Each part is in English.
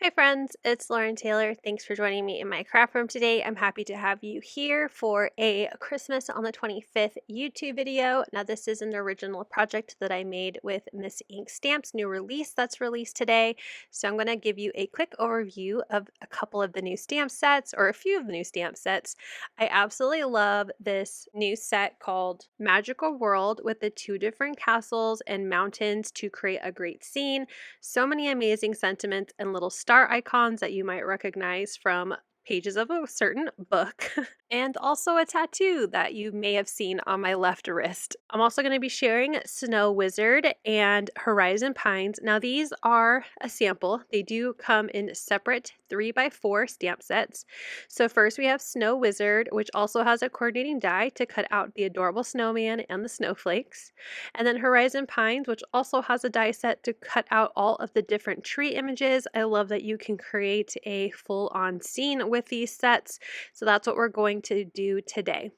Hi friends, it's Lauren Taylor. Thanks for joining me in my craft room today. I'm happy to have you here for a Christmas on the 25th YouTube video. Now this is an original project that I made with Miss Ink Stamps new release that's released today. So I'm going to give you a quick overview of a couple of the new stamp sets or a few of the new stamp sets. I absolutely love this new set called Magical World with the two different castles and mountains to create a great scene. So many amazing sentiments and little star icons that you might recognize from pages of a certain book, and also a tattoo that you may have seen on my left wrist. I'm also going to be sharing Snow Wizard and Horizon Pines. Now these are a sample. They do come in separate 3x4 stamp sets. So first we have Snow Wizard, which also has a coordinating die to cut out the adorable snowman and the snowflakes. And then Horizon Pines, which also has a die set to cut out all of the different tree images. I love that you can create a full-on scene with these sets. So that's what we're going to do today.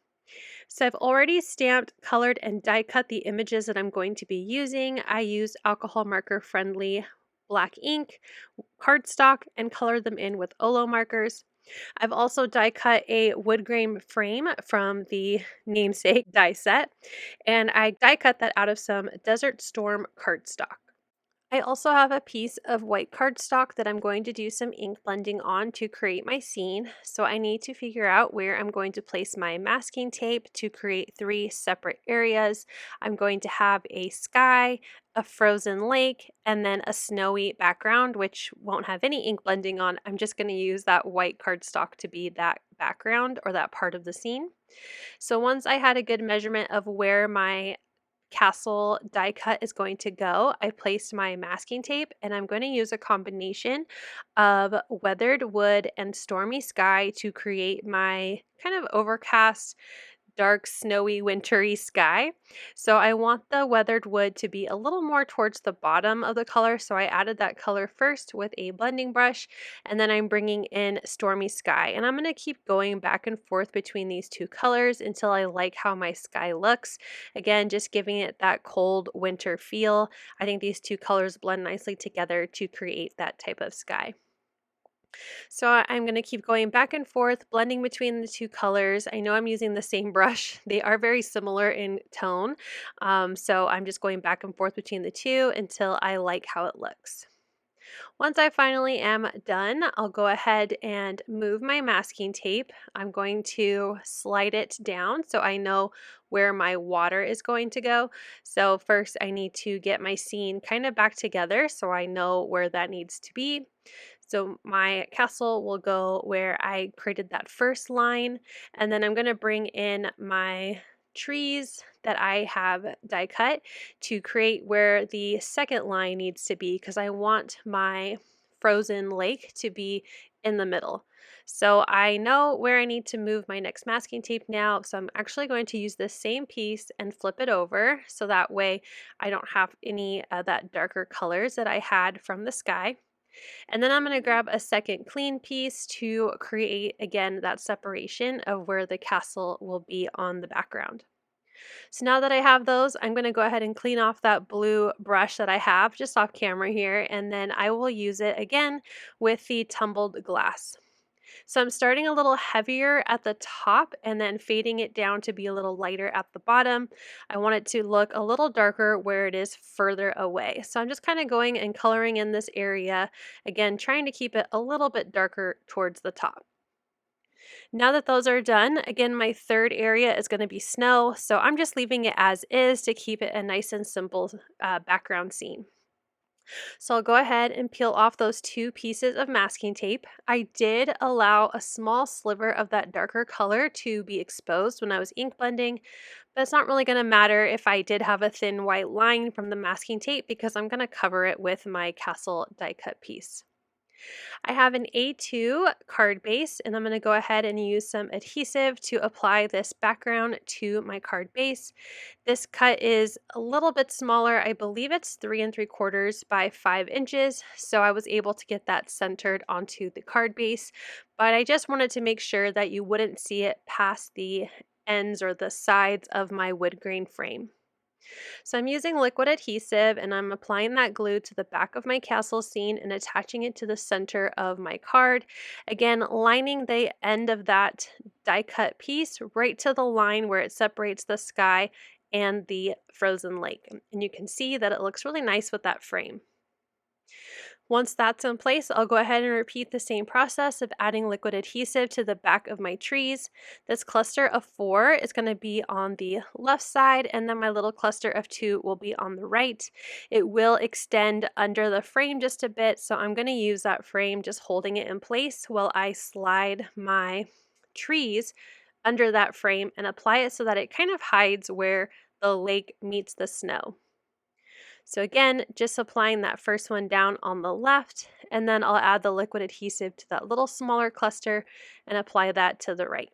So I've already stamped, colored, and die cut the images that I'm going to be using. I used alcohol marker friendly black ink, cardstock, and colored them in with Olo markers. I've also die cut a wood grain frame from the namesake die set, and I die cut that out of some Desert Storm cardstock. I also have a piece of white cardstock that I'm going to do some ink blending on to create my scene. So I need to figure out where I'm going to place my masking tape to create three separate areas. I'm going to have a sky, a frozen lake, and then a snowy background, which won't have any ink blending on. I'm just going to use that white cardstock to be that background or that part of the scene. So once I had a good measurement of where my castle die cut is going to go, I placed my masking tape, and I'm going to use a combination of weathered wood and stormy sky to create my kind of overcast, dark, snowy, wintry sky. So I want the weathered wood to be a little more towards the bottom of the color. So I added that color first with a blending brush, and then I'm bringing in stormy sky. And I'm going to keep going back and forth between these two colors until I like how my sky looks. Again, just giving it that cold winter feel. I think these two colors blend nicely together to create that type of sky. So I'm going to keep going back and forth, blending between the two colors. I know I'm using the same brush. They are very similar in tone. So I'm just going back and forth between the two until I like how it looks. Once I finally am done, I'll go ahead and move my masking tape. I'm going to slide it down so I know where my water is going to go. So first I need to get my scene kind of back together so I know where that needs to be. So my castle will go where I created that first line, and then I'm going to bring in my trees that I have die cut to create where the second line needs to be, because I want my frozen lake to be in the middle. So I know where I need to move my next masking tape now, so I'm actually going to use this same piece and flip it over so that way I don't have any of that darker colors that I had from the sky. And then I'm going to grab a second clean piece to create, again, that separation of where the castle will be on the background. So now that I have those, I'm going to go ahead and clean off that blue brush that I have just off camera here, and then I will use it again with the tumbled glass. So I'm starting a little heavier at the top and then fading it down to be a little lighter at the bottom. I want it to look a little darker where it is further away. So I'm just kind of going and coloring in this area, again, trying to keep it a little bit darker towards the top. Now that those are done, again, my third area is going to be snow. So I'm just leaving it as is to keep it a nice and simple background scene. So I'll go ahead and peel off those two pieces of masking tape. I did allow a small sliver of that darker color to be exposed when I was ink blending, but it's not really going to matter if I did have a thin white line from the masking tape because I'm going to cover it with my castle die cut piece. I have an A2 card base, and I'm going to go ahead and use some adhesive to apply this background to my card base. This cut is a little bit smaller. I believe it's 3 3/4 by 5 inches, so I was able to get that centered onto the card base, but I just wanted to make sure that you wouldn't see it past the ends or the sides of my wood grain frame. So I'm using liquid adhesive and I'm applying that glue to the back of my castle scene and attaching it to the center of my card. Again, lining the end of that die cut piece right to the line where it separates the sky and the frozen lake. And you can see that it looks really nice with that frame. Once that's in place, I'll go ahead and repeat the same process of adding liquid adhesive to the back of my trees. This cluster of 4 is going to be on the left side, and then my little cluster of 2 will be on the right. It will extend under the frame just a bit, so I'm going to use that frame just holding it in place while I slide my trees under that frame and apply it so that it kind of hides where the lake meets the snow. So again, just applying that first one down on the left, and then I'll add the liquid adhesive to that little smaller cluster and apply that to the right.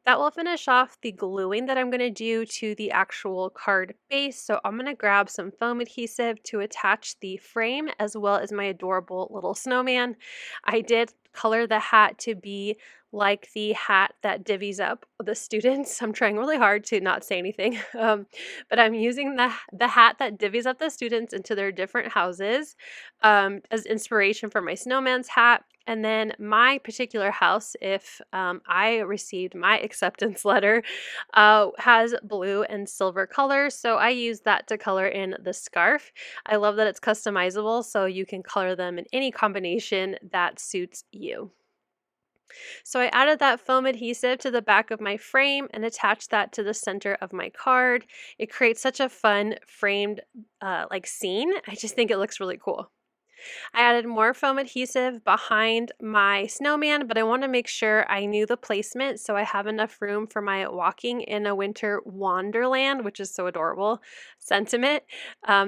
That will finish off the gluing that I'm going to do to the actual card base. So I'm going to grab some foam adhesive to attach the frame as well as my adorable little snowman. I did color the hat to be like the hat that divvies up the students. I'm trying really hard to not say anything, but I'm using the hat that divvies up the students into their different houses as inspiration for my snowman's hat. And then my particular house, if I received my acceptance letter, has blue and silver colors. So I use that to color in the scarf. I love that it's customizable, so you can color them in any combination that suits you. So I added that foam adhesive to the back of my frame and attached that to the center of my card. It creates such a fun framed like scene. I just think it looks really cool. I added more foam adhesive behind my snowman, but I want to make sure I knew the placement so I have enough room for my walking in a winter wonderland, which is so adorable, sentiment.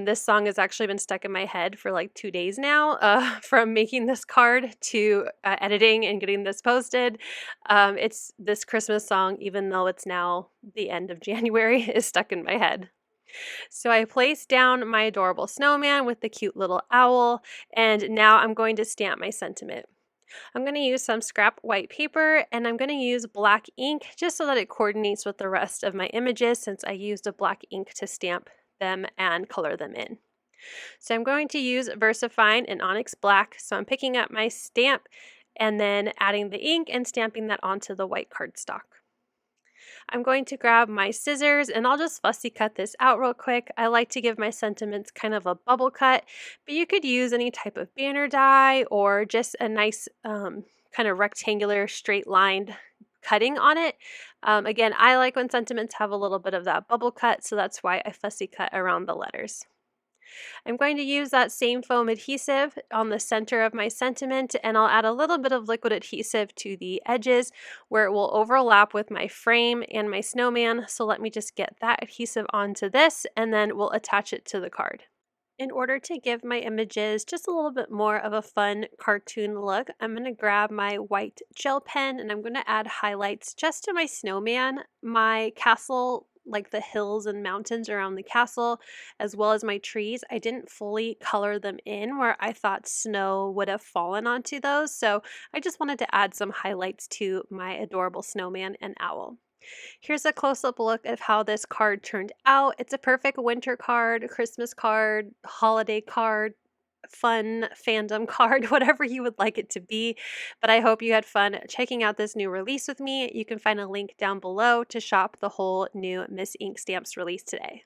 This song has actually been stuck in my head for like 2 days now, from making this card to editing and getting this posted. It's this Christmas song, even though it's now the end of January, is stuck in my head. So I placed down my adorable snowman with the cute little owl, and now I'm going to stamp my sentiment. I'm going to use some scrap white paper, and I'm going to use black ink just so that it coordinates with the rest of my images, since I used a black ink to stamp them and color them in. So I'm going to use VersaFine and Onyx Black. So I'm picking up my stamp and then adding the ink and stamping that onto the white cardstock. I'm going to grab my scissors and I'll just fussy cut this out real quick. I like to give my sentiments kind of a bubble cut, but you could use any type of banner die or just a nice kind of rectangular straight lined cutting on it. Again, I like when sentiments have a little bit of that bubble cut, so that's why I fussy cut around the letters. I'm going to use that same foam adhesive on the center of my sentiment, and I'll add a little bit of liquid adhesive to the edges where it will overlap with my frame and my snowman. So let me just get that adhesive onto this, and then we'll attach it to the card. In order to give my images just a little bit more of a fun cartoon look, I'm going to grab my white gel pen and I'm going to add highlights just to my snowman, my castle, like the hills and mountains around the castle, as well as my trees. I didn't fully color them in where I thought snow would have fallen onto those, so I just wanted to add some highlights to my adorable snowman and owl. Here's a close-up look at how this card turned out. It's a perfect winter card, Christmas card, holiday card, fun fandom card, whatever you would like it to be. But I hope you had fun checking out this new release with me. You can find a link down below to shop the whole new Miss Ink Stamps release today.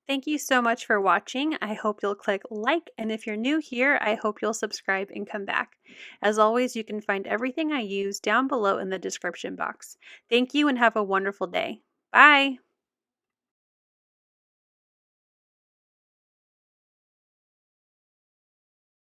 Thank you so much for watching. I hope you'll click like, and if you're new here, I hope you'll subscribe and come back. As always, you can find everything I use down below in the description box. Thank you and have a wonderful day. Bye!